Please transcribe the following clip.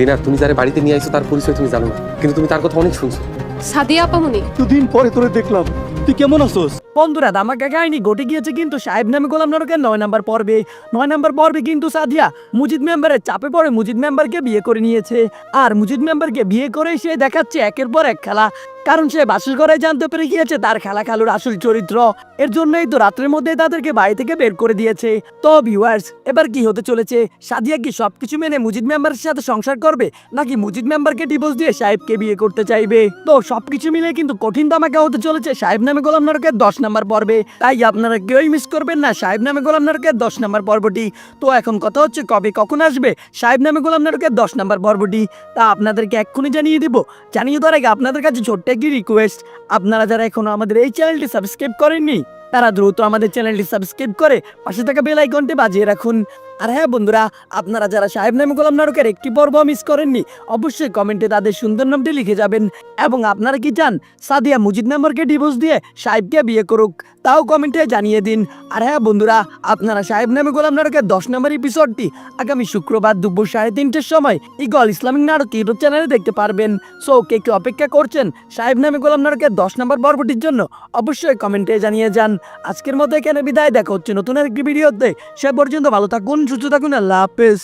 দিনার, তুমি যারা বাড়িতে নিয়ে আইছো তার পরিচয় তুমি জানো না, কিন্তু তুমি তার কথা অনেক শুনছো। সাদিয়া আপামনি। দুদিন পরে তোরে দেখলাম, তুই কেমন আছোস? বন্ধুরা, ধামাকা কাহিনী ঘটে গিয়েছে কিন্তু সাহেব নামে গোলাম নারকের 9 নম্বর পর্বে। 9 নম্বর পর্বে কিন্তু সাদিয়া মুজিদ মেম্বারের চাপে পড়ে মুজিদ মেম্বারকে বিয়ে করে নিয়েছে। আর মুজিদ মেম্বারকে বিয়ে করে সে দেখাচ্ছে একের পর এক খেলা, কারণ সে বাসর ঘরে জানতে পেরে গিয়েছে তার খেলা খালুর আসল চরিত্র। এর জন্যই তো রাত্রের মধ্যে তাদেরকে বাড়ি থেকে বের করে দিয়েছে। তো ভিউয়ার্স, এবার কি হতে চলেছে? সাদিয়া কি সবকিছু মেনে মুজিদ মেম্বারের সাথে সংসার করবে, নাকি মুজিদ মেম্বারকে ডিভোর্স দিয়ে সাহেবকে বিয়ে করতে চাইবে? তো সবকিছু মিলে কিন্তু কঠিন ধামাকা হতে চলেছে সাহেব নামে গোলাম নারকের 10 নম্বর পর্বে। তাই আপনারা কেউই মিস করবেন না সাহেব নামে গোলাম নারকের 10 নম্বর পর্বটি। তো এখন কথা হচ্ছে কবে কখন আসবে সাহেব নামে গোলাম নারকের 10 নম্বর পর্বটি, তা আপনাদেরকে এক্ষুনি জানিয়ে দিব। জানিয়ে দেওয়ার আগে আপনাদের কাছে ছোট্ট একটি রিকোয়েস্ট, আপনারা যারা এখনো আমাদের এই চ্যানেলটি সাবস্ক্রাইব করেননি তারা দ্রুত আমাদের চ্যানেলটি সাবস্ক্রাইব করে পাশে থাকা বেল আইকনটি বাজিয়ে রাখুন। আর হ্যাঁ বন্ধুরা, আপনারা যারা সাহেব নামে গোলাম নারকের একটি পর্ব মিস করেননি অবশ্যই কমেন্টে তাদের সুন্দর নামটি লিখে যাবেন। এবং আপনারা কি চান সাদিয়া মুজিদ মেম্বারকে ডিভোর্স দিয়ে সাহেবকে বিয়ে করুক, তাও কমেন্টে জানিয়ে দিন। আর হ্যাঁ বন্ধুরা, আপনারা সাহেব নামে গোলাম নারকের 10 নম্বর এপিসোডটি আগামী শুক্রবার দুপুর 3:30টার সময় ইগল ইসলামিক নাটক ইউটিউব চ্যানেলে দেখতে পারবেন। সো কে কে অপেক্ষা করছেন সাহেব নামে গোলাম নারকের 10 নম্বর পর্বটির জন্য অবশ্যই কমেন্টে জানিয়ে যান। আজকের মতো এখানে বিদায়, দেখা হচ্ছে নতুন একটি ভিডিওতে। সে পর্যন্ত ভালো থাকুন, সুস্থ থাকুন, আল্লাহ হাফেজ।